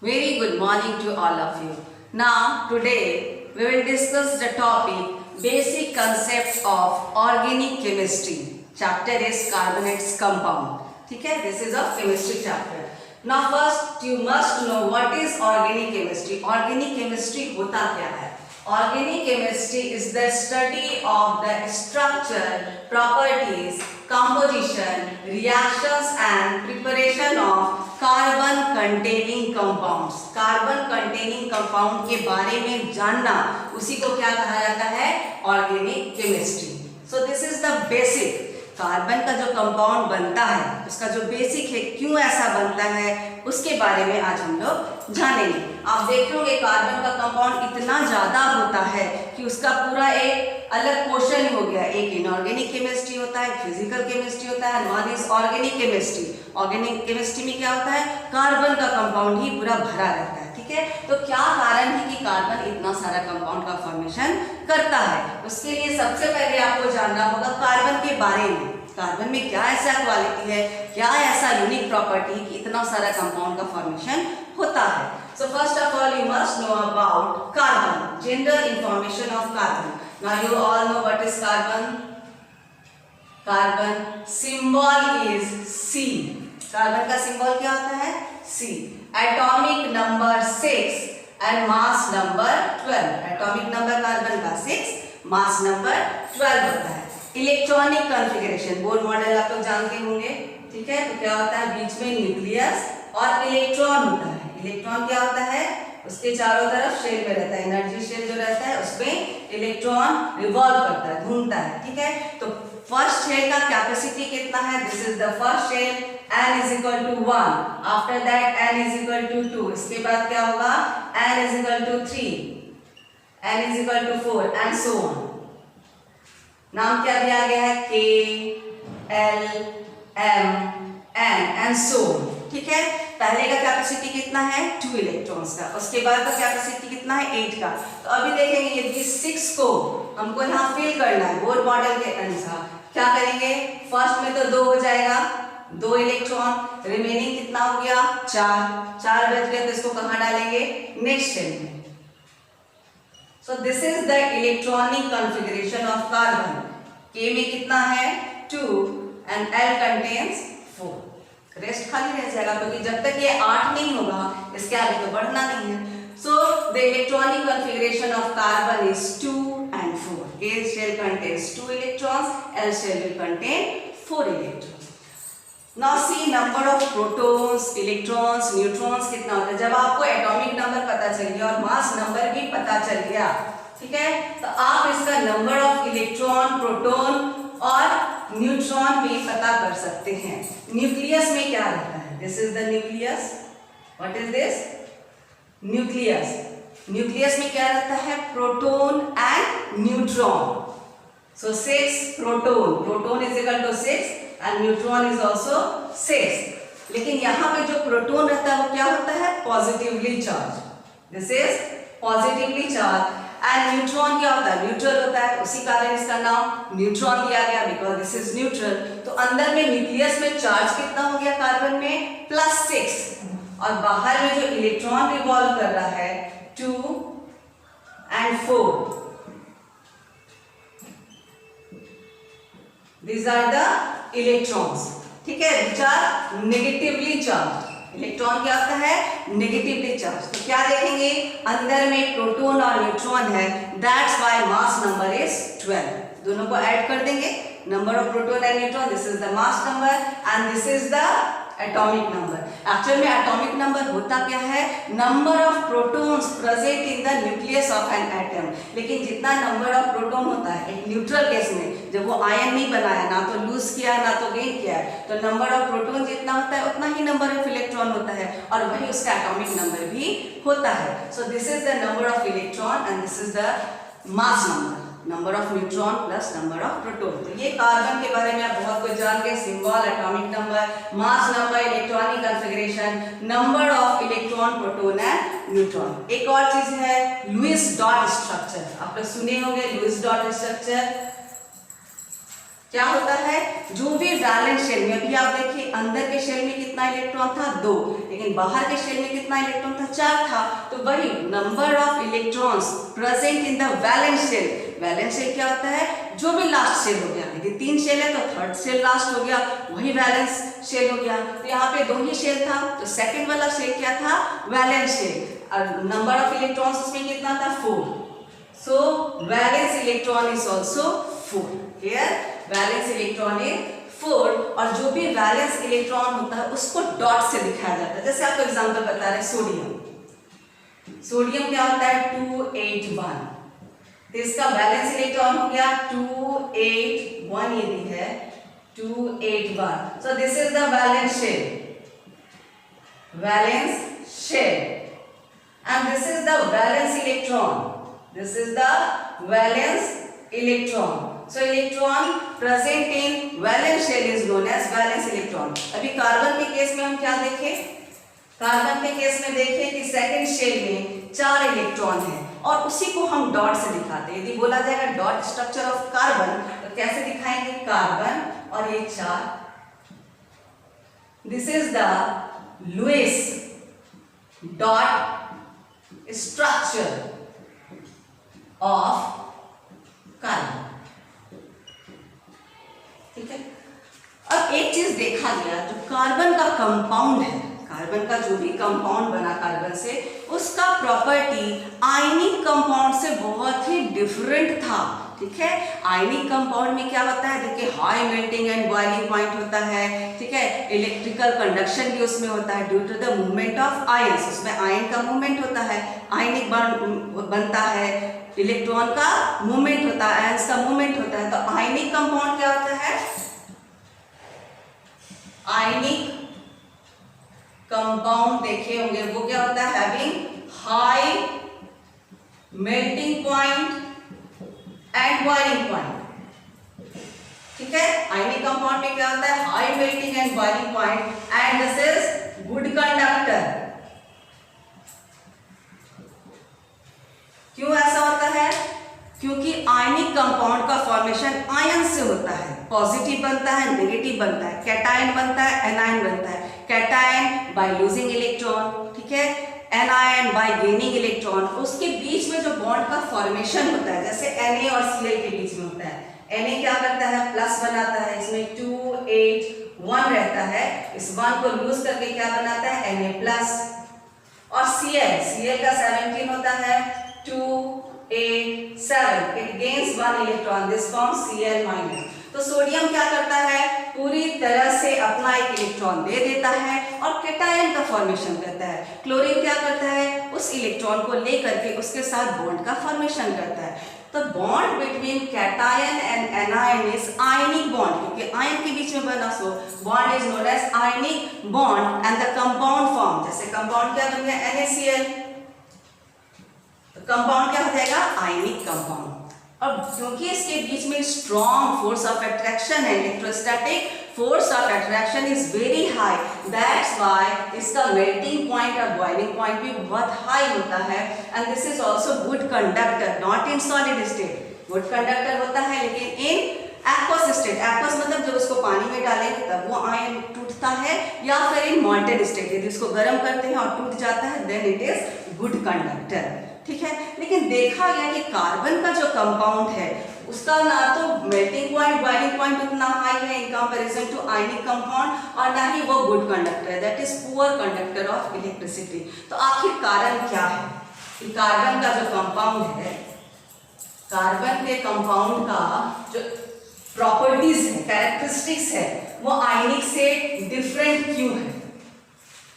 Very good morning to all of you. Now, today we will discuss the topic Basic Concepts of Organic Chemistry. Chapter is Carbonates Compound. ठीक है, this is a chemistry chapter. Now, first you must know what is organic chemistry. Organic chemistry होता क्या है? Organic chemistry is the study of the structure, properties, composition, reactions and preparation of carbon containing compounds. Carbon containing compound के बारे में जानना, उसी को क्या कहा जाता है? Organic chemistry. So this is the basic. Carbon का जो कंपाउंड बनता है, उसका जो बेसिक है, क्यों ऐसा बनता है, उसके बारे में आज हम लोग जानेंगे। आप देखोगे कार्बन का कंपाउंड इतना ज्यादा होता है कि उसका पूरा एक अलग पोर्शन ही हो गया। एक इनऑर्गेनिक केमिस्ट्री होता है, फिजिकल केमिस्ट्री होता है, one is organic chemistry. Organic chemistry में क्या होता है? कार्बन का कंपाउंड ही पूरा भरा रहता है। ठीक है, तो क्या कारण है कि कार्बन इतना सारा कंपाउंड का फॉर्मेशन करता है? उसके लिए सबसे पहले आपको जानना होगा कार्बन के बारे में। कार्बन में क्या ऐसा क्वालिटी है, क्या ऐसा यूनिक प्रॉपर्टी कि इतना सारा कंपाउंड का फॉर्मेशन होता है? So first of all you must know about carbon, general information of carbon. Now you all know what is carbon. Carbon symbol is C. Carbon का सिंबल क्या होता है? C. Atomic number 6 and mass number 12। Atomic number carbon का 6, मास number 12 होता है। Electronic configuration, Bohr model आप लोग जानते होंगे। ठीक है, तो क्या होता है? बीच में न्यूक्लियस और इलेक्ट्रॉन होता है। इलेक्ट्रॉन क्या होता है? उसके चारों तरफ शेल में रहता है। एनर्जी शेल जो रहता है उसमें इलेक्ट्रॉन रिवॉल्व करता है, घूमता है। ठीक है, तो फर्स्ट शेल का कैपेसिटी कितना है? This is the first shell. n is equal to 1. After that n is equal to 2. इसके बाद क्या होगा? n is equal to 3, n is equal to 4 and so on. नाम क्या दिया गया है? K, L, M, N and so on. ठीक है, पहले का कैपेसिटी कितना है? 2 इलेक्ट्रॉन्स का। उसके बाद का कैपेसिटी कितना है? 8 का। तो अभी देखेंगे यदि 6 को हमको यहाँ फिल करना है बोर मॉडल के अनुसार, क्या करेंगे? फर्स्ट में तो 2 हो जाएगा, 2 इलेक्ट्रॉन, रिमेनिंग कितना हो गया? 4 बच गए, तो इसको कहाँ डालेंगे? नेक्स्ट शेल में। सो this is the electronic configuration of carbon. K में कितना है? 2 एंड L कंटेन्स 4। रेस्ट खाली रह जाएगा, क्योंकि जब तक ये 8 नहीं होगा इसके आगे तो बढ़ना नहीं है। So the electronic configuration of carbon is 2 and 4. K shell contains 2 electrons, L shell will contain 4 electrons. Now see number of protons, electrons, neutrons कितना होता है। जब आपको एटॉमिक नंबर पता चल गया और मास नंबर भी पता चल गया, ठीक है, तो आप इसका नंबर ऑफ इलेक्ट्रॉन, प्रोटॉन और न्यूट्रॉन भी पता कर सकते हैं। न्यूक्लियस में क्या रहता है? This is the nucleus. What is this? Nucleus. Nucleus में क्या रहता है? Proton and neutron. So 6 proton, proton is equal to 6 and neutron is also 6. लेकिन यहाँ पे जो प्रोटॉन रहता है वो क्या होता है? Positively charge. This is positively charge. And neutron क्या होता है? न्यूट्रल होता है, उसी कारण इसका नाम न्यूट्रॉन दिया गया, बिकॉज दिस इज न्यूट्रल। तो अंदर में न्यूक्लियस में चार्ज कितना हो गया कार्बन में? +6, और बाहर में जो इलेक्ट्रॉन रिवॉल्व कर रहा है 2 and 4। These are the electrons. ठीक है, which are negatively charged. Electron क्या होता है? Negatively charge. तो क्या देखेंगे? अंदर में प्रोटॉन और न्यूट्रॉन है, that's why mass number is 12। दोनों को ऐड कर देंगे, number of proton and neutron, this is the mass number and this is the atomic number. Actual में एटॉमिक नंबर होता क्या है? Number of protons present in the nucleus of an atom. लेकिन जितना नंबर ऑफ प्रोटॉन होता है एक neutral case में, जब वो आयन नहीं बनाया, ना तो लूज किया ना तो गेन किया है, तो नंबर ऑफ प्रोटॉन जितना होता है उतना ही नंबर ऑफ इलेक्ट्रॉन होता है, और वही उसका एटॉमिक नंबर भी होता है। So this is the number of electron and this is the mass number, number of neutron plus number of proton. तो ये कार्बन के बारे में आप बहुत कुछ जान गए। Symbol, atomic number, mass number, electronic configuration, number of electron, proton and neutron. एक और चीज है लुईस डॉट स्ट्रक्चर। आप लोग सुने होंगे लुईस डॉट स्ट्रक्चर। क्या होता है, जो भी वैलेंस शेल में, अभी आप देखिए अंदर के शेल में कितना इलेक्ट्रॉन था 2, लेकिन बाहर के शेल में कितना इलेक्ट्रॉन था 4 था। तो वही number of electrons present in the valence shell. Valence shell क्या होता है, जो भी लास्ट शेल हो गया, यदि 3 शेल है तो थर्ड शेल लास्ट हो गया, वही वैलेंस शेल हो गया। तो यहाँ पे 2 ही शेल था, तो सेकंड वाला शेल क्या था, वैलेंस शेल, और नंबर ऑफ इलेक्ट्रॉन्स उसमें कितना था 4। So valence electron is also 4। Clear, valence electron is 4। और जो भी वैलेंस इलेक्ट्रॉन होता है उसको डॉट से दिखाया जाता है। जैसे आपको एग्जांपल बता रहे सोडियम, सोडियम क्या होता है 281, तो इसका वैलेंस इलेक्ट्रॉन हो गया 281, ये भी है 281। So this is the valence shell, valence shell, and this is the valence electron, this is the valence electron. So electron present in valence shell is known as valence electron। अभी carbon के case में हम क्या देखें, carbon के case में देखें कि सेकंड शेल में 4 इलेक्ट्रॉन है और उसी को हम डॉट से दिखाते हैं। यदि बोला जाएगा डॉट स्ट्रक्चर ऑफ कार्बन तो कैसे दिखाएंगे, कार्बन और ये 4, this is the Lewis dot structure of carbon. ठीक है, अब एक चीज देखा गया, जो कार्बन का कंपाउंड है, कार्बन का जो भी कंपाउंड बना कार्बन से, उसका प्रॉपर्टी आयनिक कंपाउंड से बहुत ही डिफरेंट था। ठीक है, आयनिक कंपाउंड में क्या होता है, देखिए high melting and boiling point होता है। ठीक है, इलेक्ट्रिकल कंडक्शन भी उसमें होता है due to the movement of ions, उसमें आयन का मूवमेंट होता है, आयनिक बॉन्ड बनता है, इलेक्ट्रॉन का मूवमेंट होता है, आयंस का मूवमेंट होता है। तो आयनिक कंपाउंड क्या होता है, आयनिक कंपाउंड देखे होंगे वो क्या होता है, having high melting point and boiling point. ठीक है, आयनिक कंपाउंड में क्या होता है, high melting and boiling point, and this is good conductor. क्यों ऐसा होता है, क्योंकि आयनिक कंपाउंड का फॉर्मेशन आयन से होता है, पॉजिटिव बनता है, नेगेटिव बनता है, कैटायन बनता है, एनायन बनता है। कैटायन बाय लूजिंग इलेक्ट्रॉन, ठीक है, एनायन बाय गेनिंग इलेक्ट्रॉन। उसके बीच में जो बॉन्ड का फॉर्मेशन होता है, जैसे Na और Cl के बीच में होता है, Na क्या करता है, प्लस बनाता है, इसमें 2 8 1 रहता है, इस 1 को लूज करके क्या बनाता है, Na प्लस। और Cl का 17 होता है 2 8 7, it gains 1 electron, this forms Cl minus। तो सोडियम क्या करता है, पूरी तरह से अपना एक इलेक्ट्रॉन दे देता है और कैटायन का फॉर्मेशन करता है। क्लोरीन क्या करता है, उस इलेक्ट्रॉन को लेकर के उसके साथ बॉन्ड का फॉर्मेशन करता है। तो bond between cation and anion is ionic bond, क्योंकि आयन के बीच में बना, so bond is known as ionic bond. And the compound form, जैसे कंपाउंड क्या बन गया, NaCl, तो कंपाउंड क्या हो जाएगा, आयनिक कंपाउंड। और क्योंकि इसके बीच में स्ट्रॉन्ग फोर्स ऑफ अट्रैक्शन है, electrostatic force of attraction is very high, that's why इसका मेल्टिंग पॉइंट और बॉइलिंग पॉइंट भी बहुत हाई होता है। And this is also good conductor, not in solid state, good conductor होता है लेकिन इन एक्वस स्टेट, एक्वस मतलब जब उसको पानी में डालेंगे तब वो आयन टूटता है, या फिर इन मॉल्टेड स्टेट, यदि उसको गर्म करते हैं और टूट जाता है, then it is good conductor. ठीक है, लेकिन देखा गया कि कार्बन का जो कंपाउंड है उसका ना तो मेल्टिंग पॉइंट बॉइलिंग पॉइंट उतना हाई है in comparison to ionic compound, और ना ही वो गुड कंडक्टर है, that is poor conductor of electricity. तो आखिर कारण क्या है कि कार्बन का जो कंपाउंड है, कार्बन के कंपाउंड का जो प्रॉपर्टीज है, कैरेक्टरिस्टिक्स है, वो आयनिक से डिफरेंट क्यों है।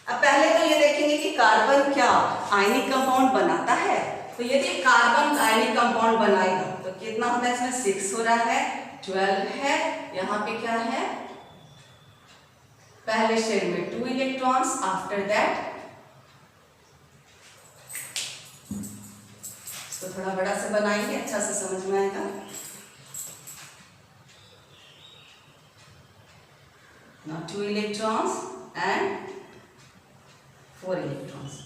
अब पहले तो ये देखेंगे कि कार्बन क्या आयनिक कंपाउंड बनाता है। तो यदि कार्बन आयनिक कंपाउंड बनाएगा तो कितना होता है, इसमें 6 हो रहा है, 12 है, यहाँ पे क्या है, पहले शेल में 2 इलेक्ट्रॉन्स, आफ्टर दैट इसको थोड़ा बड़ा से बनाएंगे, अच्छा से समझ में आएगा। Now 2 electrons and 4 electrons.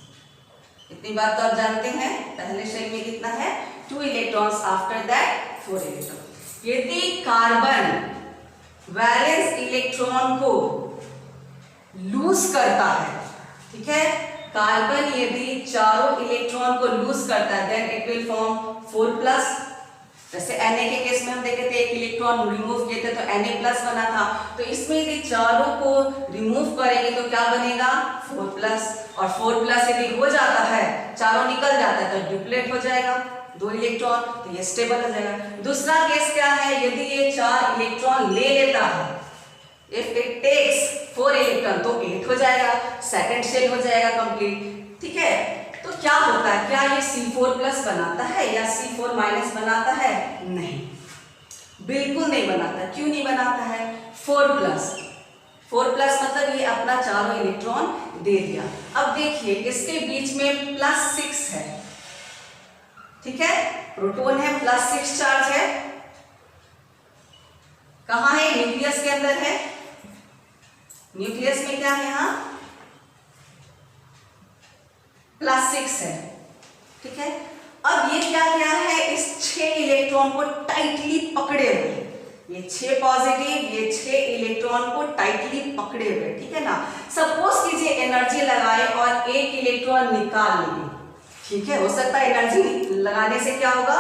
इतनी बात तो आप जानते हैं, पहले शेल में कितना है, 2 इलेक्ट्रॉन्स, आफ्टर दैट 4 इलेक्ट्रॉन। यदि कार्बन वैलेंस इलेक्ट्रॉन को लूज करता है, ठीक है, कार्बन यदि चारों इलेक्ट्रॉन को लूज करता है देन इट विल फॉर्म 4+। जैसे Na के केस में हम देखे थे एक इलेक्ट्रॉन रिमूव किए थे तो Na+ बना था, तो इसमें यदि चारों को रिमूव करेंगे तो क्या बनेगा 4+, और 4+ यदि हो जाता है, चारों निकल जाता है तो ड्यूप्लेट हो जाएगा 2 इलेक्ट्रॉन, तो ये स्टेबल हो जाएगा। दूसरा केस क्या है, यदि ये 4 इलेक्ट्रॉन ले लेता है, इफ इट टेक्स 4 इलेक्ट्रॉन तो 8 हो जाएगा, सेकंड शेल हो जाएगा कंप्लीट, ठीक है। तो क्या होता है, क्या ये C4+ बनाता है या C4- बनाता है? नहीं, बिल्कुल नहीं बनाता। क्यों नहीं बनाता है? 4+ मतलब ये अपना चारों इलेक्ट्रॉन दे दिया। अब देखिए इसके बीच में +6 है, ठीक है, प्रोटॉन है, +6 चार्ज है, कहां है? न्यूक्लियस के अंदर है। न्यूक्लियस में क्या है? यहां +6 है, ठीक है। अब ये क्या किया है, इस 6 इलेक्ट्रॉन को टाइटली पकड़े हुए, ये 6 पॉजिटिव, ये 6 इलेक्ट्रॉन को टाइटली पकड़े हुए, ठीक है ना। सपोज कीजिए एनर्जी लगाए और एक इलेक्ट्रॉन निकाल लिए, ठीक है, हो सकता है एनर्जी लगाने से क्या होगा,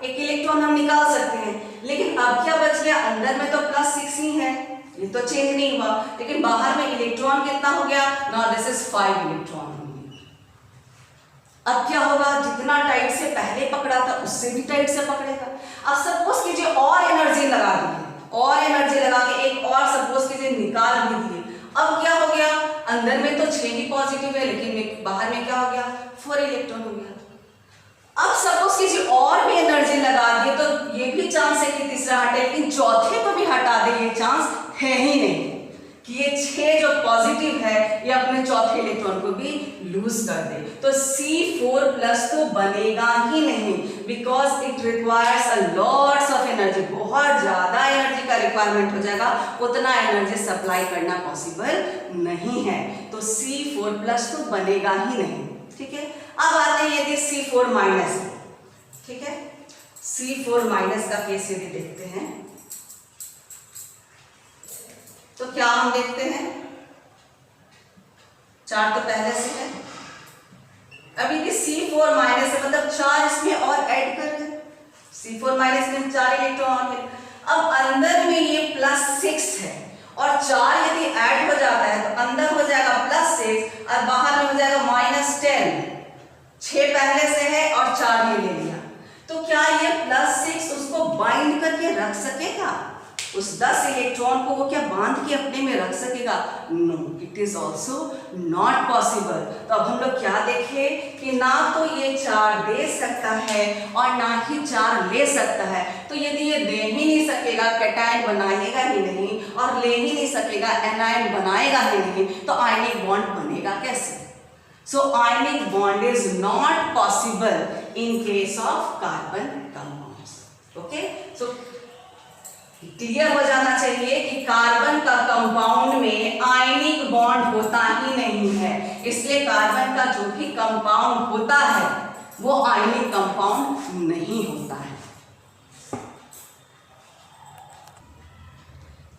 एक इलेक्ट्रॉन हम निकाल सकते हैं, लेकिन अब क्या बच गया, अंदर में तो +6 ही है, ये तो चेंज नहीं हुआ, लेकिन बाहर में इलेक्ट्रॉन कितना हो गया, नाउ दिस इज 5 इलेक्ट्रॉन। अब क्या होगा, जितना टाइट से पहले पकड़ा था उससे भी टाइट से पकड़ेगा। अब सपोज कीजिए और एनर्जी लगा दी, और एनर्जी लगा के एक और सपोज कीजिए निकाल भी दिए, अब क्या हो गया, अंदर में तो 6 ही पॉजिटिव है, लेकिन बाहर में क्या हो गया, 4 इलेक्ट्रॉन हो गया। अब सपोज कीजिए और भी एनर्जी लगा दिए तो ये भी चांस है कि तीसरा हटे, लेकिन चौथे को भी हटा दे, ये चांस है ही नहीं कि ये 6 जो पॉजिटिव है ये अपने चौथे इलेक्ट्रॉन को भी लूज कर दे। तो C4+ तो बनेगा ही नहीं, because it requires a lots of energy, बहुत ज्यादा एनर्जी का रिक्वायरमेंट हो जाएगा, उतना एनर्जी सप्लाई करना पॉसिबल नहीं है, तो C4+ तो बनेगा ही नहीं, ठीक है। अब आते हैं यदि C4- है, ठीक है, C4- का केस यदि देखते हैं तो क्या हम देखते हैं, 4 तो पहले से है, अभी कि C4- है मतलब 4 इसमें और ऐड कर रहे हैं, C4- में 4 इलेक्ट्रॉन है। अब अंदर में ये +6 है और 4 यदि ऐड हो जाता है तो अंदर हो जाएगा +6 और बाहर में हो जाएगा -10, 6 पहले से है और 4 ये ले लिया, तो क्या ये +6 उसको बाइंड करके रख सकेगा, उस 10 इलेक्ट्रॉन को वो क्या बांध के अपने में रख सकेगा? No, it is also not possible. तो अब हम लोग क्या देखें कि ना तो ये 4 दे सकता है और ना ही 4 ले सकता है, तो यदि ये दे ही नहीं सकेगा, कैटायन बनाएगा ही नहीं और ले ही नहीं सकेगा, एनायन बनाएगा ही नहीं, तो आयनिक बॉन्ड बनेगा कैसे? So ionic bond is not possible in case of carbon compounds. Okay, so clear हो जाना चाहिए कि कार्बन का कंपाउंड में आयनिक बॉन्ड होता ही नहीं है, इसलिए कार्बन का जो भी कंपाउंड होता है वो आयनिक कंपाउंड नहीं होता है,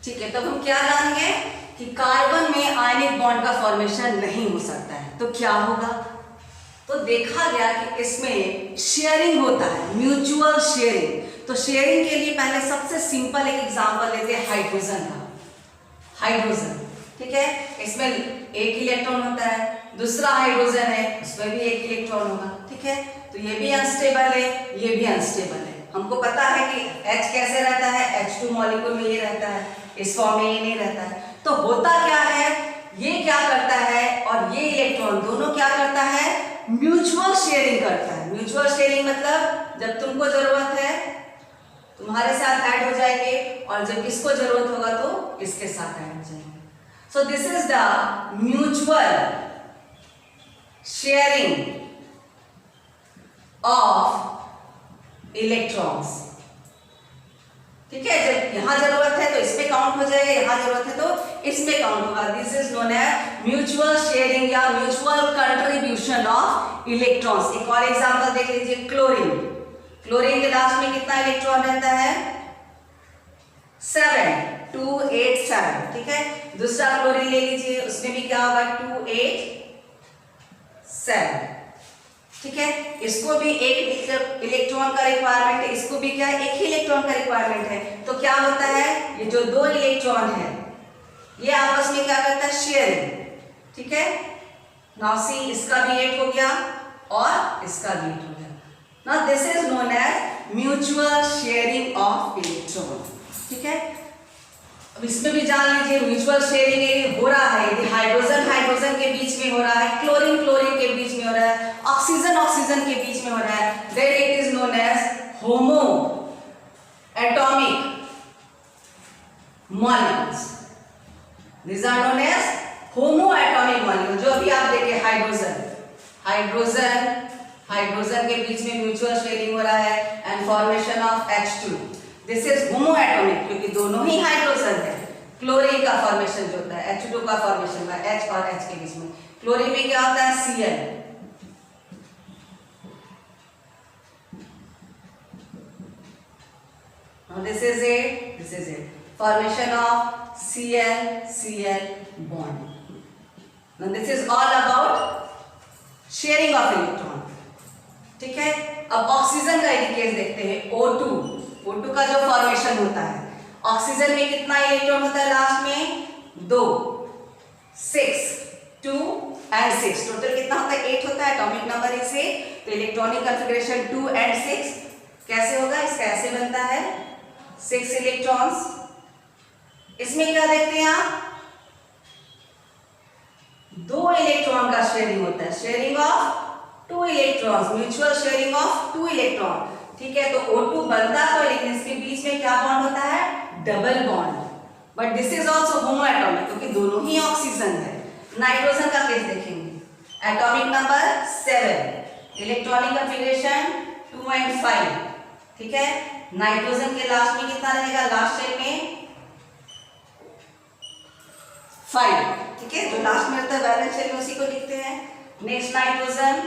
ठीक है। तब हम क्या जानेंगे कि कार्बन में आयनिक बॉन्ड का फॉर्मेशन नहीं हो सकता है, तो क्या होगा, तो देखा गया कि इसमें शेयरिंग होता है, म्यूचुअल शेयरिंग। तो शेयरिंग के लिए पहले सबसे सिंपल एक एग्जांपल लेते हैं हाइड्रोजन का, हाइड्रोजन, ठीक है, इसमें एक इलेक्ट्रॉन होता है, दूसरा हाइड्रोजन है उसमें भी एक इलेक्ट्रॉन होगा, ठीक है, तो ये भी अनस्टेबल है, ये भी अनस्टेबल है। हमको पता है कि H कैसे रहता है, H2 मॉलिक्यूल में ये रहता है, इस फॉर्म में ये नहीं रहता है, तो होता क्या है, ये क्या करता है और ये इलेक्ट्रॉन दोनों क्या करता है, म्यूचुअल शेयरिंग करता है। म्यूचुअल शेयरिंग मतलब जब तुमको जरूरत है तुम्हारे साथ ऐड हो जाएंगे और जब इसको जरूरत होगा तो इसके साथ ऐड हो जाएंगे। सो this is the mutual sharing of electrons, ठीक है, जब यहां जरूरत है तो इसमें काउंट हो जाएगा, यहां जरूरत है तो इसमें काउंट होगा। This is known as mutual sharing या म्यूचुअल कंट्रीब्यूशन ऑफ इलेक्ट्रॉन्स। एक और एग्जांपल देख लीजिए, क्लोरीन। क्लोरीन के लास्ट में कितना इलेक्ट्रॉन रहता है, 7, 2 8 7, ठीक है। दूसरा क्लोरीन ले लीजिए, उसमें भी क्या होगा 2 8 7, ठीक है। इसको भी एक इलेक्ट्रॉन का रिक्वायरमेंट है, इसको भी क्या है, एक ही इलेक्ट्रॉन का रिक्वायरमेंट है। तो क्या होता है, ये जो दो इलेक्ट्रॉन है ये आपस में क्या करता है, शेयरिंग, ठीक है। नाउ सी, इसका भी 8 हो गया और इसका भी 8 हो गया। Now this is known as mutual sharing of electron, ठीक है। अब इसमें भी जान लीजिए म्यूचुअल शेयरिंग हो रहा है यदि हाइड्रोजन हाइड्रोजन के बीच में हो रहा है, क्लोरीन क्लोरीन के बीच में हो रहा है, ऑक्सीजन ऑक्सीजन के बीच में हो रहा है, then it is known as homoatomic molecules. These are known as homoatomic molecules। जो अभी आप देखे हाइड्रोजन हाइड्रोजन हाइड्रोजन के बीच में म्यूचुअल शेयरिंग हो रहा है and formation of H2, this is homoatomic क्योंकि दोनों ही हाइड्रोजन है। क्लोरीन का फॉर्मेशन जो होता है H2 का फॉर्मेशन होता है H और H के बीच में। क्लोरीन में क्या होता है Cl, this is it formation of Cl bond। now this is all about sharing of electron, ठीक है। अब ऑक्सीजन का एक केस देखते हैं, O2 का जो फॉर्मेशन होता है, ऑक्सीजन में कितना इलेक्ट्रॉन होता है लास्ट में, 2 6 2 and 6, टोटल कितना होता है 8 होता है, एटॉमिक नंबर इज 8। तो इलेक्ट्रॉनिक कॉन्फ़िगरेशन 2 and 6 कैसे होगा, इसका ऐसे बनता है 6 इलेक्ट्रॉन्स। इसमें क्या देखते हैं आप, 2 इलेक्ट्रॉन का शेयरिंग होता है, sharing of 2 electrons, mutual sharing of 2 electron, ठीक है। तो O2 बनता है, लेकिन इसके बीच में क्या बॉन्ड होता है, double bond, but this is also homoatomic क्योंकि दोनों ही ऑक्सीजन है। नाइट्रोजन का केस देखेंगे, atomic number 7, electronic configuration 2 and 5, ठीक है। नाइट्रोजन के लास्ट में कितना रहेगा, लास्ट शेल में 5, ठीक है। जो लास्ट में रहता है वैलेंस शेल में उसी को लिखते हैं। नेक्स्ट नाइट्रोजन,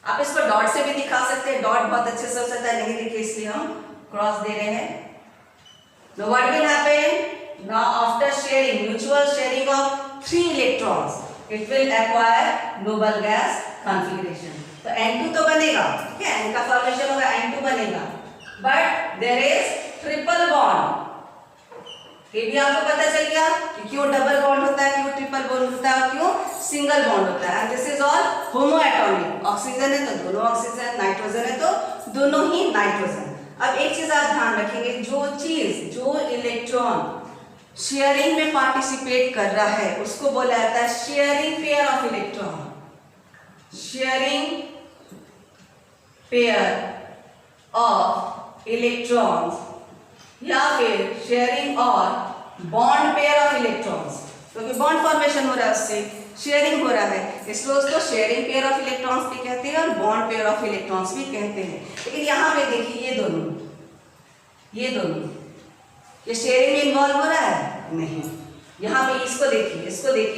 आप इसको डॉट से भी दिखा सकते हैं, डॉट बहुत अच्छे से हो सकता है, नहीं लिखे इसलिए हम क्रॉस दे रहे हैं। Now what will happen? Now after sharing, mutual sharing of 3 electrons, it will acquire noble gas configuration। तो N2 तो बनेगा, ठीक है, N का फॉर्मेशन होगा, N2 बनेगा, but there is triple bond। ये भी आपको पता चल गया कि क्यों डबल बॉन्ड होता है, क्यों ट्रिपल बॉन्ड होता है, क्यों सिंगल बॉन्ड होता है। And this is all homoatomic, oxygen है तो दोनों ऑक्सीजन, नाइट्रोजन है तो दोनों ही नाइट्रोजन। अब एक चीज आप ध्यान रखेंगे, जो इलेक्ट्रॉन शेयरिंग में पार्टिसिपेट कर रहा है उसको बोला जाता है sharing pair of electron, sharing pair of electrons या फिर शेयरिंग और बॉन्ड पेयर ऑफ इलेक्ट्रॉन्स, क्योंकि बॉन्ड फॉर्मेशन हो रहा है उससे शेयरिंग हो रहा है, इसलिए उसको शेयरिंग पेयर ऑफ इलेक्ट्रॉन्स भी कहते हैं और बॉन्ड पेयर ऑफ इलेक्ट्रॉन्स भी कहते हैं। लेकिन यहाँ पे देखिए ये दोनों ये शेयरिंग में इन्वॉल्व हो रहा है, नहीं। यहाँ पे इसको देखिए,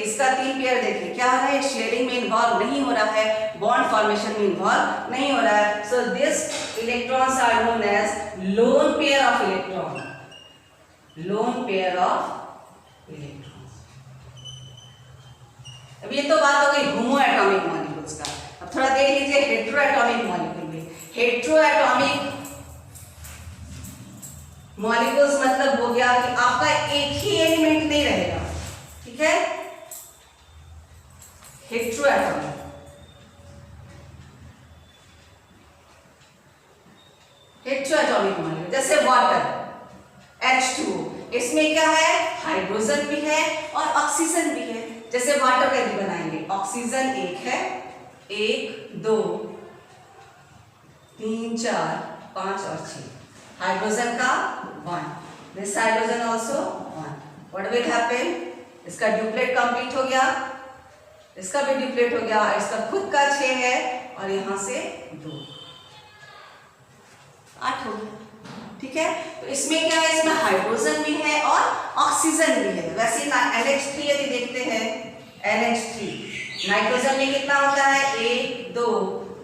इसका 3 पेयर देखिए, क्या हो रहा है, शेयरिंग में इन्वॉल्व नहीं हो रहा है, बॉन्ड फॉर्मेशन में इन्वॉल्व नहीं हो रहा है। So this electrons are known as lone pair of electron, lone pair of electrons. अब ये तो बात हो गई होमोएटॉमिक मॉलिक्यूल्स का। अब थोड़ा देख लीजिए हेटेरोएटॉमिक मॉलिक्यूल में। हेटेरोएटॉमिक मॉलिक्यूल्स मतलब हो गया कि आपका एक ही एलिमेंट नहीं रहेगा, ठीक है। हेटेरोएटॉमिक, हेटेरोएटॉमिक मॉलिक्यूल जैसे वाटर H2, इसमें क्या है, हाइड्रोजन भी है और ऑक्सीजन भी है। जैसे वाटर का भी बनाएंगे, ऑक्सीजन एक है, 1 2 3 4 5 और 6, हाइड्रोजन का 1, this hydrogen also 1। What will happen, इसका ड्यूप्लेट कंप्लीट हो गया, इसका भी ड्यूप्लेट हो गया, इसका खुद का 6 है और यहां से 2, 8 हो गया, ठीक है। तो इसमें क्या है, इसमें हाइड्रोजन भी है और ऑक्सीजन भी है। वैसे NH3 यदि देखते हैं, NH3 नाइट्रोजन में कितना होता है, 1 2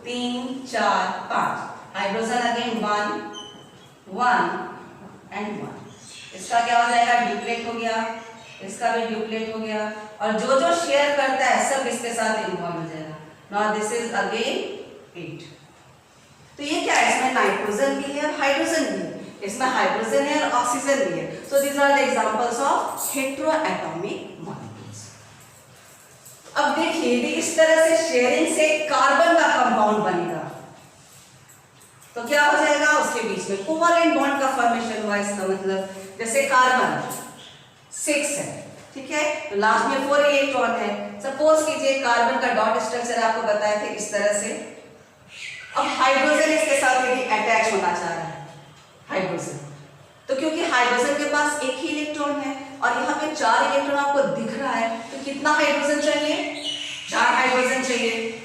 3 4 5, हाइड्रोजन अगेन 1 1 and 1, इसका क्या हो जाएगा, ड्यूप्लेट हो गया, इसका भी ड्यूप्लेट हो गया, और जो जो शेयर करता है सब इसके साथ इन्वॉल्व हो जाएगा। Now this is again 8। तो ये क्या है, इसमें नाइट्रोजन भी है और हाइड्रोजन भी है, इसमें हाइड्रोजन है और ऑक्सीजन भी है। So these are the examples of heteroatomic molecules. अब देखिए यदि इस तरह से शेयरिंग से कार्बन का कंपाउंड बनेगा तो क्या हो जाएगा, उसके बीच में कोवैलेंट बॉन्ड का फॉर्मेशन हुआ। इसका मतलब जैसे कार्बन 6 है, ठीक है, तो लास्ट में 4 इलेक्ट्रॉन है। सपोज कीजिए कार्बन का डॉट स्ट्रक्चर आपको बताए थे इस तरह से। अब हाइड्रोजन इसके साथ यदि अटैच होना चाह रहा है, हाइड्रोजन, तो क्योंकि हाइड्रोजन के पास एक ही इलेक्ट्रॉन है और यहाँ पे 4 इलेक्ट्रॉन आपको दिख रहा है, तो कितना हाइड्रोजन चाहिए, 4 हाइड्रोजन चाहिए।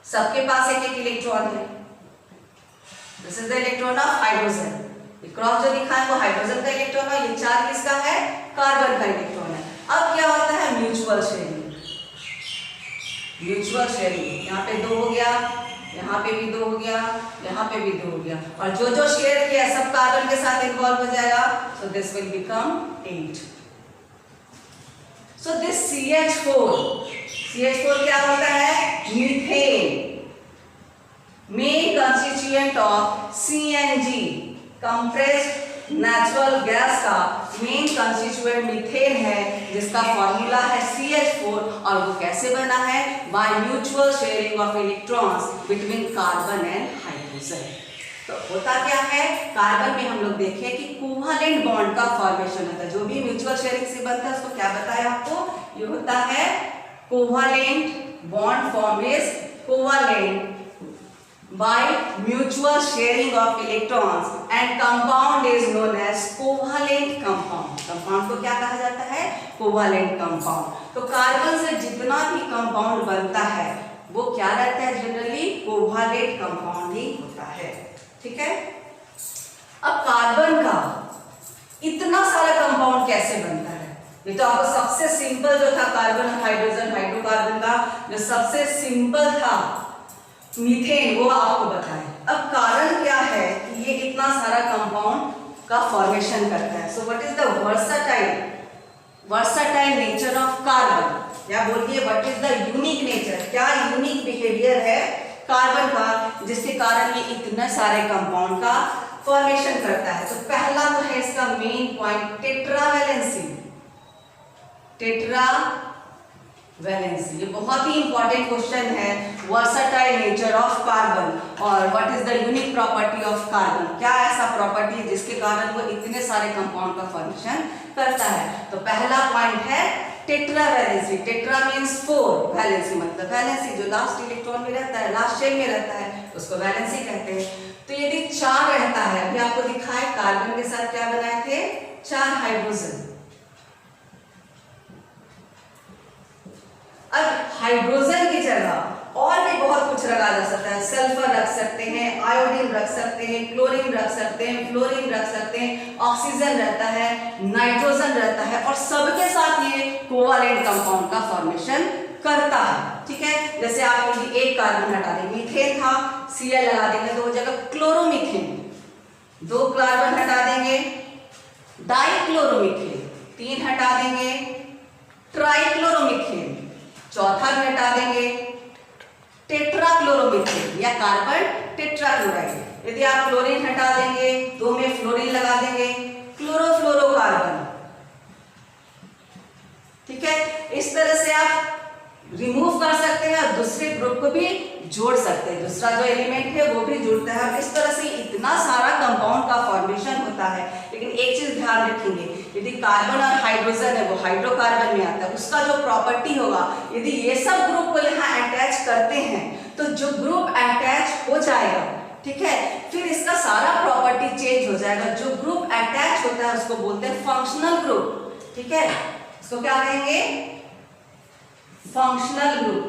सबके पास एक एक इलेक्ट्रॉन है। This is the electron of hydrogen. Cross जो दिखा है वो हाइड्रोजन का इलेक्ट्रॉन है, ये 4 किसका है, कार्बन का इलेक्ट्रॉन है। अब क्या होता है, म्यूचुअल शेयरिंग। म्यूचुअल शेयरिंग, यहाँ पे 2 हो गया, यहाँ पे भी 2 हो गया, यहाँ पे भी 2 हो गया, और जो जो शेयर किया सब कार्बन के साथ इन्वॉल्व हो जाएगा। So this will become 8। So this CH4 क्या होता है, methane, main constituent of CNG, compressed natural gas का मेन कंस्टिट्यूएंट मीथेन है, जिसका फॉर्मूला है CH4, और वो कैसे बना है, by mutual sharing of electrons between carbon and hydrogen. तो होता क्या है, कार्बन में हम लोग देखें कि कोवैलेंट बॉन्ड का फॉर्मेशन होता है। जो भी म्यूचुअल शेयरिंग से बनता है उसको क्या बताया आपको, ये होता है covalent bond form is covalent by mutual sharing of electrons and compound is known as covalent compound। compound को क्या कहा जाता है, covalent compound। तो कार्बन से जितना भी कंपाउंड बनता है वो क्या रहता है, जनरली कोवैलेंट कंपाउंड ही होता है, ठीक है। अब कार्बन का इतना सारा कंपाउंड कैसे बनता है, ये तो आपको सबसे सिंपल जो था कार्बन हाइड्रोजन हाइड्रोकार्बन का जो सबसे सिंपल था मीथेन, वो आपको बताएं। अब कारण क्या है कि ये इतना सारा कंपाउंड का फॉर्मेशन करता है। So what is the versatile nature of carbon, या बोलिए what is the unique nature, क्या यूनिक बिहेवियर है कार्बन का जिसके कारण ये इतने सारे कंपाउंड का फॉर्मेशन करता है। तो पहला तो है इसका मेन पॉइंट टेट्रावैलेंसी। वैलेंसी, ये बहुत ही इंपॉर्टेंट क्वेश्चन है, वर्सटाइल नेचर ऑफ कार्बन और what is the unique property of carbon, क्या ऐसा प्रॉपर्टी है जिसके कारण वो इतने सारे कंपाउंड का फॉर्मेशन करता है। तो पहला पॉइंट है टेट्रावैलेंसी। टेट्रा मींस 4, वैलेंसी मतलब वैलेंसी, जो लास्ट इलेक्ट्रॉन में रहता है, लास्ट शेल में रहता है, उसको वैलेंसी कहते हैं। तो यदि 4 रहता है, अभी आपको दिखा है कार्बन के साथ क्या बनाए थे, 4 हाइड्रोजन। अब हाइड्रोजन की जगह और भी बहुत कुछ रखा जा सकता है, सल्फर रख सकते हैं, आयोडीन रख सकते हैं, क्लोरीन रख सकते हैं, फ्लोरीन रख सकते हैं, ऑक्सीजन रहता है, नाइट्रोजन रहता है, और सबके साथ ये कोवैलेंट कंपाउंड का फॉर्मेशन करता है, ठीक है। जैसे आप यदि एक कार्बन हटा देंगे, मीथेन था, Cl लगा देंगे तो वो जगह क्लोरोमीथेन, 2 कार्बन हटा देंगे, डाइक्लोरोमीथेन, 3 हटा देंगे, ट्राइक्लोरोमीथेन, चौथा हटा देंगे, टेट्राक्लोरोमीथेन या कार्बन टेट्राक्लोराइड। यदि आप क्लोरीन हटा देंगे, 2 में फ्लोरीन लगा देंगे, क्लोरोफ्लोरोकार्बन, ठीक है। इस तरह से आप रिमूव कर सकते हैं और दूसरे ग्रुप को भी जोड़ सकते हैं, दूसरा जो एलिमेंट है वो भी जुड़ता है, और इस तरह से इतना सारा कंपाउंड का फॉर्मेशन होता है। लेकिन एक चीज ध्यान रखेंगे, यदि कार्बन और हाइड्रोजन है वो हाइड्रोकार्बन में आता है, उसका जो प्रॉपर्टी होगा, यदि ये सब ग्रुप को यहाँ अटैच करते हैं तो जो ग्रुप अटैच हो जाएगा, ठीक है, फिर इसका सारा प्रॉपर्टी चेंज हो जाएगा। जो ग्रुप अटैच होता है उसको बोलते हैं फंक्शनल ग्रुप, ठीक है, इसको क्या कहेंगे, फंक्शनल ग्रुप।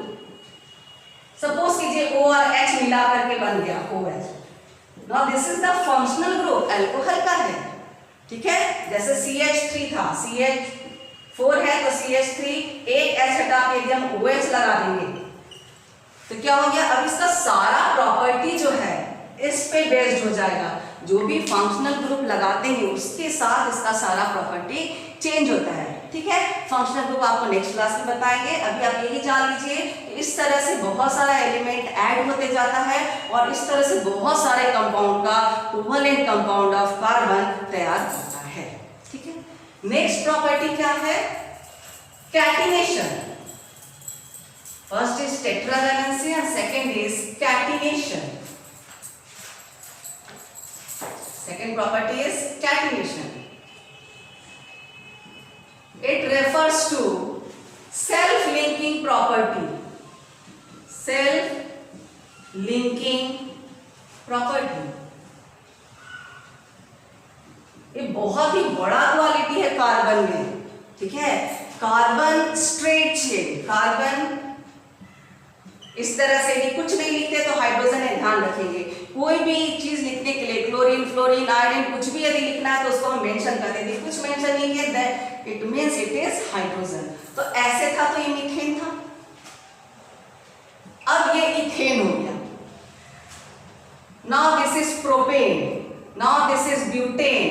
सपोज कीजिए O और H मिला करके बन गया OH, now this is the functional group, alcohol का है, ठीक है। जैसे CH3 था, CH4 है तो CH3, एक H हटा के यदि हम OH लगा देंगे तो क्या हो गया, अब इसका सारा प्रॉपर्टी जो है इस पे बेस्ड हो जाएगा। जो भी फंक्शनल ग्रुप लगाते हैं उसके साथ इसका सारा प्रॉपर्टी चेंज होता है। ठीक है, फंक्शनल ग्रुप आपको नेक्स्ट क्लास में बताएंगे। अभी आप यही जान लीजिए इस तरह से बहुत सारा एलिमेंट ऐड होते जाता है और इस तरह से बहुत सारे कंपाउंड का कोवलेंट कंपाउंड ऑफ कार्बन तैयार होता है। ठीक है, नेक्स्ट प्रॉपर्टी क्या है? Catenation. First is tetravalency and second is catenation. Second property is catenation. It refers to self-linking property. Self-linking property. ये बहुत ही बड़ा क्वालिटी है कार्बन में। ठीक है, कार्बन स्ट्रेट चेन, कार्बन इस तरह से भी कुछ नहीं लिखते तो हाइड्रोजन है, ध्यान रखेंगे। कोई भी चीज लिखने के लिए क्लोरीन, फ्लोरीन, आयोडीन कुछ भी यदि लिखना है तो उसको हम मेंशन कर देंगे। कुछ मेंशन नहीं है that it means it is hydrogen. तो ऐसे था तो ये मीथेन था, अब ये इथेन हो गया। Now this is propane, now this is butane,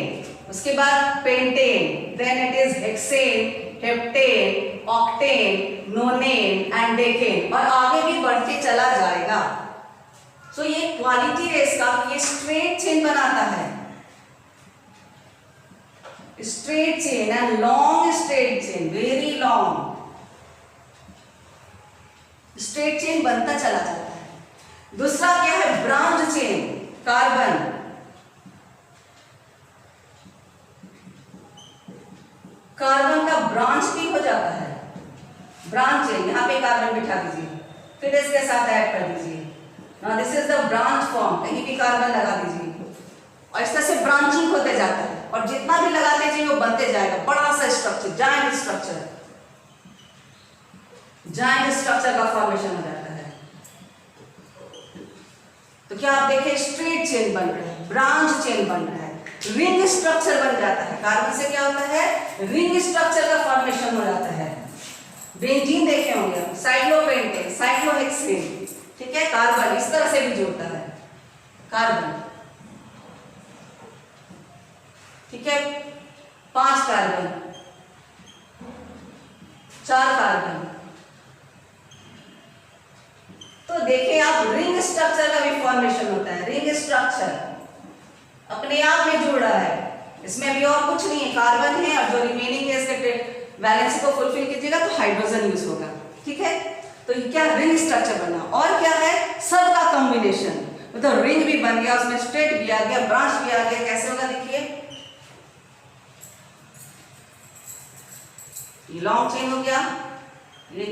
उसके बाद pentane, then it is hexane, heptane, octane, nonane and decane, और आगे भी बढ़ते चला जाएगा। तो ये क्वालिटी है इसका, ये स्ट्रेट चेन बनाता है, straight chain and long straight chain, very long straight chain बनता चला जाता है। दूसरा क्या है? ब्रांच चेन, कार्बन कार्बन का ब्रांच भी हो जाता है। ब्रांच चेन, यहां पे कार्बन बिठा दीजिए, फिर इसके साथ ऐड कर दीजिए। Now this is the branch form, कहीं भी कार्बन लगा दीजिए और इस तरह से ब्रांचिंग होते जाता है और जितना भी लगाते जाइए वो बनते जाएगा बड़ा सा स्ट्रक्चर, जायंट स्ट्रक्चर का फॉर्मेशन हो जाता है। तो क्या आप देखें, स्ट्रेट चेन बन रहा है, ब्रांच चेन बन रहा है, रिंग स्ट्रक्चर बन जाता है। कार्बन से क्या होता है? रिंग स्ट्रक्चर का फॉर्मेशन हो जाता है। बेंजीन देखे होंगे, साइक्लोपेंटेन, साइक्लोहेक्सेन। ठीक है, कार्बन इस तरह से भी जुड़ता है, कार्बन। ठीक है, 5 कार्बन, 4 कार्बन। तो देखिए आप, रिंग स्ट्रक्चर का भी फॉर्मेशन होता है। रिंग स्ट्रक्चर अपने आप में जुड़ रहा है, इसमें भी और कुछ नहीं है, कार्बन है और जो रिमेनिंग है इसके वैलेंसी को फुलफिल कीजिएगा तो हाइड्रोजन यूज होगा। ठीक है, तो ये क्या? रिंग स्ट्रक्चर बना। और क्या है? सबका कॉम्बिनेशन, मतलब रिंग भी बन गया, उसमें स्ट्रेट भी आ गया, ब्रांच भी आ गया। कैसे होगा देखिए, ये लॉन्ग चेन हो गया, ये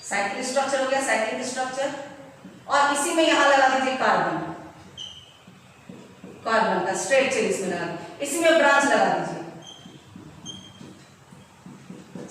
साइक्लिक स्ट्रक्चर हो गया, साइक्लिक स्ट्रक्चर। और इसी में यहां लगा दीजिए कार्बन, कार्बन का स्ट्रेट चेन इसमें लगा, इसी में ब्रांच लगा दीजिए।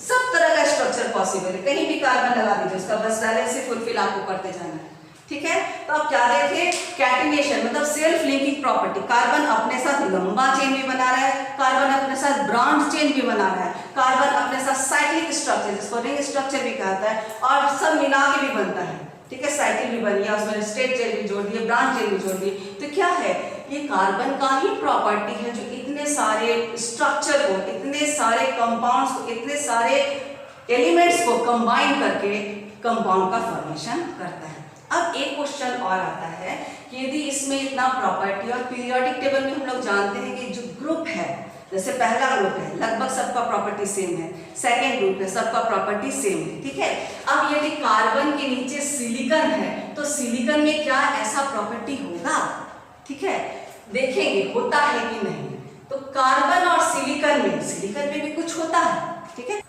सब तरह का स्ट्रक्चर पॉसिबल है, कहीं भी कार्बन लगा दीजिए, उसका बस वैलेंसी फुलफिल आपको करते जाना है। ठीक है, तो आप क्या देखें? कैटिनेशन मतलब सेल्फ लिंकिंग प्रॉपर्टी। कार्बन अपने साथ लंबा चेन भी बना रहा है, कार्बन अपने साथ ब्रांच चेन भी बना रहा है, कार्बन अपने साथ साइक्लिक स्ट्रक्चर जिसको रिंग स्ट्रक्चर भी कहता है, और सब मिला के भी बनता है। ठीक है, साइकिल भी बन गया, उसमें स्ट्रेट चेन भी जोड़ दिए, ब्रांच चेन भी जोड़ दी। तो क्या है? ये कार्बन का ही प्रॉपर्टी है जो इतने सारे स्ट्रक्चर को, इतने सारे कंपाउंड्स को, इतने सारे एलिमेंट्स को कंबाइन करके कंपाउंड का फॉर्मेशन करता है। अब एक क्वेश्चन और आता है कि यदि इसमें इतना प्रॉपर्टी, और पीरियोडिक टेबल में हम लोग जानते हैं कि जो ग्रुप है, जैसे पहला ग्रुप है लगभग सबका प्रॉपर्टी सेम है, सेकेंड ग्रुप है सबका प्रॉपर्टी सेम है। ठीक है, अब यदि कार्बन के नीचे सिलिकॉन है तो सिलिकॉन में क्या ऐसा प्रॉपर्टी होगा? ठीक है, देखेंगे होता है कि नहीं। तो कार्बन और सिलिकॉन में भी कुछ होता है। ठीक है,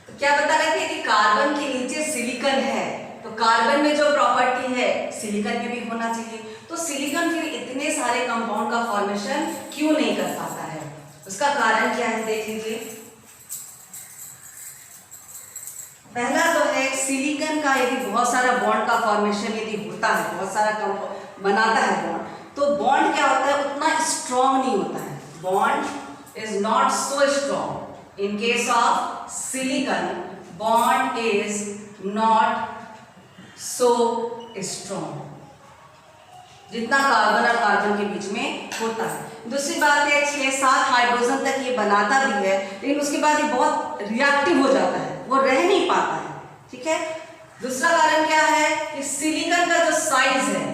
तो क्या बता रहे थे कि कार्बन के नीचे सिलिकॉन है तो कार्बन में जो प्रॉपर्टी है सिलिकॉन में भी होना चाहिए। तो सिलिकॉन फिर इतने सारे कंपाउंड का फॉर्मेशन क्यों नहीं कर पाता है? उसका कारण क्या है देख लीजिए। पहला तो है सिलिकॉन का यदि बहुत सारा बॉन्ड का फॉर्मेशन यदि होता है, बहुत सारा बनाता है बॉन्ड, तो बॉन्ड क्या होता है? उतना स्ट्रॉन्ग नहीं होता है। Bond is not so strong. In case of silicon bond is not so strong. जितना कार्बन और कार्बन के बीच में होता है। दूसरी बात है 6-7 हाइड्रोजन तक ये बनाता भी है, लेकिन उसके बाद ये बहुत रिएक्टिव हो जाता है, वो रह नहीं पाता है। ठीक है। दूसरा कारण क्या है कि सिलिकॉन का जो साइज है,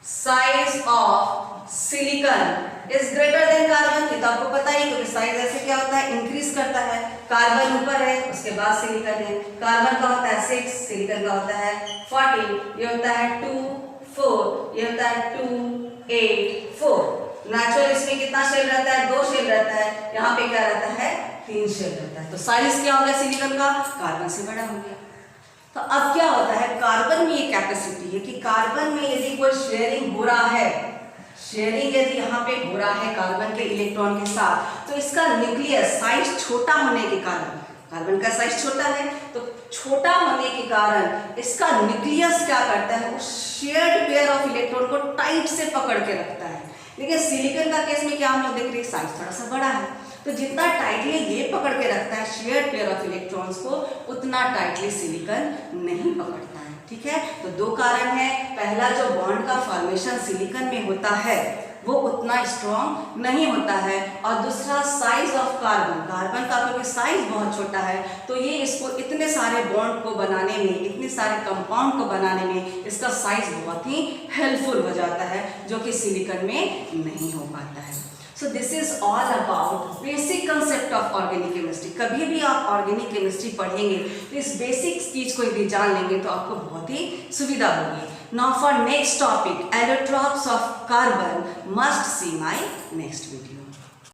size of silicon is greater than carbon. ये तो आपको पता ही, क्योंकि साइज ऐसे क्या होता है, इंक्रीज करता है। कार्बन ऊपर है, उसके बाद सिलिकॉन है। कार्बन का होता है 6, सिलिकॉन का होता है 14, ये होता है 2 4, ये होता है 2 8 4। नेचुरल इसमें कितना शेल रहता है, 2 शेल रहता है। यहाँ पे क्या रहता है, 3 शेल रहता है। तो साइज क्या हो गया सिलिकॉन का, कार्बन से बड़ा हो गया। तो अब क्या होता है, कार्बन में ये कैपेसिटी है कि कार्बन में यदि कोई शेयरिंग हो रहा है, शेयरिंग यदि यहाँ पे हो रहा है कार्बन के इलेक्ट्रॉन के साथ, तो इसका न्यूक्लियस साइज छोटा होने के कारण, कार्बन का साइज छोटा है, तो छोटा होने के कारण इसका न्यूक्लियस क्या करता है, उस शेयर्ड पेयर ऑफ इलेक्ट्रॉन को टाइट से पकड़ के रखता है। लेकिन सिलिकॉन का केस में क्या हम लोग देख रहे हैं, साइज थोड़ा सा बड़ा है, तो जितना टाइटली ये पकड़ के रखता है शेयर्ड पेयर ऑफ इलेक्ट्रॉन्स को, उतना टाइटली सिलिकॉन नहीं पकड़ता है। ठीक है। तो 2 कारण है। पहला, जो बॉन्ड का फॉर्मेशन सिलिकॉन में होता है वो उतना स्ट्रॉन्ग नहीं होता है, और दूसरा साइज ऑफ कार्बन, कार्बन का क्योंकि साइज बहुत छोटा है, तो ये इसको इतने सारे बॉन्ड को बनाने में, इतने सारे कंपाउंड को बनाने में इसका साइज बहुत ही हेल्पफुल हो जाता है, जो कि सिलिकॉन में नहीं हो पाता है। So this is all about basic concept of organic chemistry. कभी भी आप ऑर्गेनिक केमिस्ट्री पढ़ेंगे तो इस बेसिक चीज को यदि जान लेंगे तो आपको बहुत ही सुविधा होगी। Now for next topic, allotropes of carbon, must see my next video.